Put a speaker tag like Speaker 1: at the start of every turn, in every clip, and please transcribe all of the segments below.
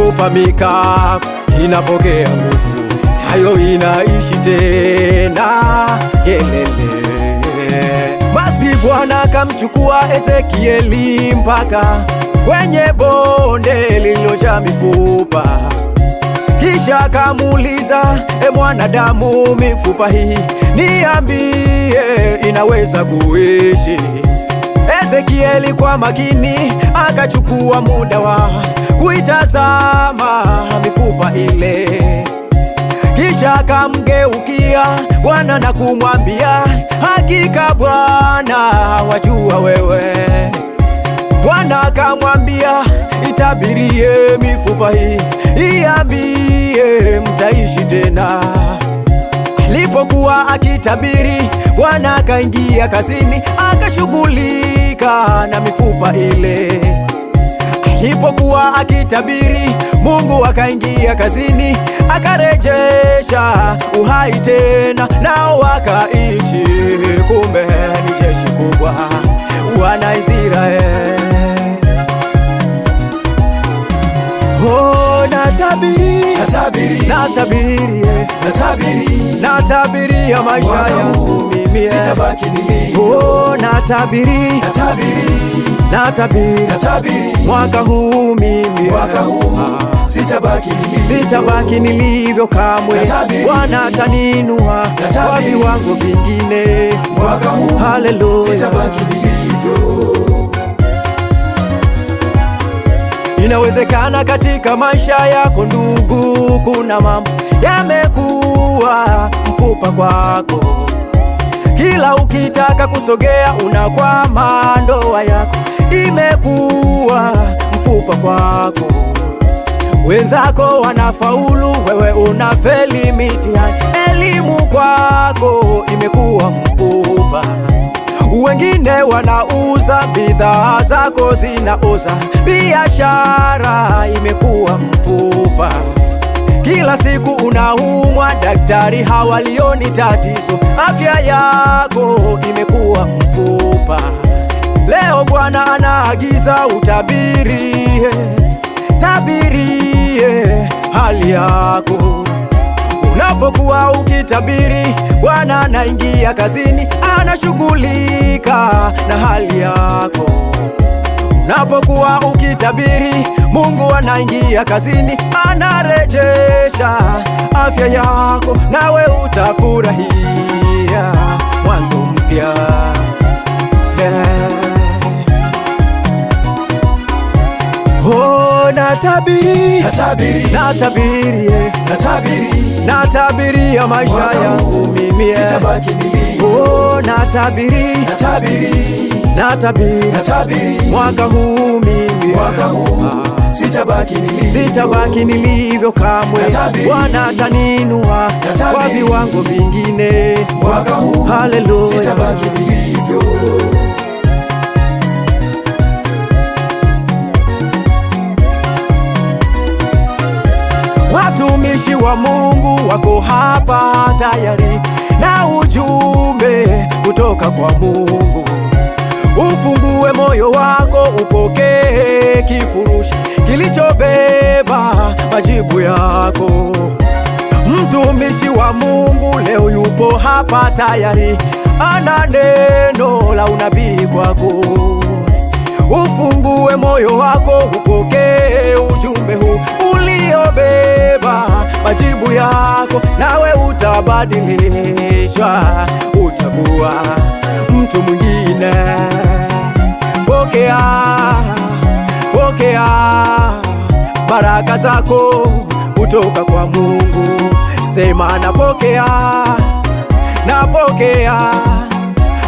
Speaker 1: mifupa mikavu inapokea nguvu, nayo inaishi tena. Yelele. Basi Bwana akamchukua Ezekieli mpaka kwenye bonde lililojaa mifupa, kisha akamuuliza, e mwanadamu, mifupa hii niambie, inaweza kuishi? Ezekieli kwa makini akachukua muda wa kuitazama mifupa ile, kisha akamgeukia Bwana na kumwambia, hakika Bwana wajua wewe. Bwana akamwambia, itabirie mifupa hii, iambie mtaishi tena. Alipokuwa akitabiri, Bwana akaingia kazini, akashughulika na mifupa ile. Alipokuwa akitabiri, Mungu akaingia kazini, akarejesha uhai tena, nao wakaishi. Kumbe ni jeshi kubwa, wana Israeli. Oh, natabiri ya maisha yangu mimi,
Speaker 2: sitabaki nilivyo.
Speaker 1: Oh, natabiri mwaka huu mimi, sitabaki nilivyo kamwe. Bwana ataninua kwa viwango vingine. Haleluya.
Speaker 2: Sitabaki nilivyo.
Speaker 1: Inawezekana katika maisha yako ndugu, kuna mambo yamekuwa mfupa kwako. Kila ukitaka kusogea unakwama, ndoa yako imekuwa mfupa kwako. Wenzako wanafaulu, wewe unafeli mitihani. Elimu kwako imekuwa mfupa. Wengine wanauza bidhaa zako zinaoza, biashara imekuwa mfupa. Kila siku unaumwa, daktari hawalioni tatizo, afya yako imekuwa mfupa. Leo Bwana anaagiza utabirie, tabirie hali yako. Unapokuwa ukitabiri, Bwana anaingia kazini, anashughulika na hali yako. Unapokuwa ukitabiri, Mungu anaingia kazini, anarejesha afya yako, nawe utafurahia mwanzo mpya. Oh, natabiri ya maisha yangu mimi,
Speaker 2: sitabaki nilivyo.
Speaker 1: Oh, natabiri mwaka huu mimi, sitabaki nilivyo kamwe. Bwana ataninua kwa viwango vingine. Haleluya.
Speaker 2: Sitabaki nilivyo.
Speaker 1: Watumishi wa Mungu wako hapa tayari na ujumbe kutoka kwa Mungu. Ufungue moyo wako, upokee kifurushi kilichobeba majibu yako. Mtumishi wa Mungu leo yupo hapa tayari, ana neno la unabii kwako. Ufungue moyo wako, upokee ujumbe huu uliobeba majibu yako, nawe utabadilishwa, utakuwa mtu mwingine. Pokea baraka zako kutoka kwa Mungu. Sema napokea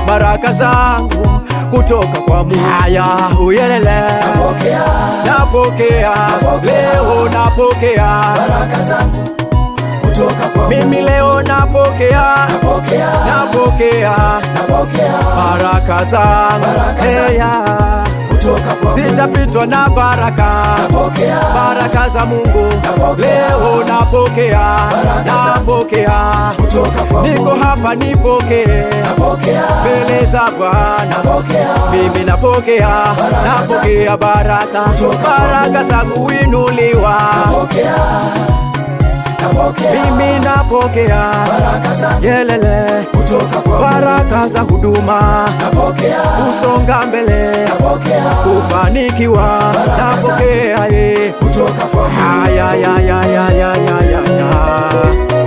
Speaker 1: baraka zangu kutoka kwa Mungu. Haya, uyelele. Napokea leo, napokea
Speaker 2: baraka zangu kutoka kwa Mungu.
Speaker 1: Mimi leo napokea baraka zangu. Sitapitwa na baraka za Mungu. Leo napokea niko hapa, nipokee mbele za Bwana. Mimi napokea napokea baraka, baraka za kuinuliwa. Mimi napokea yelele, baraka za huduma, kusonga mbele, kufanikiwa. Napokea ye, ya ya ya ya ya ya ya ya.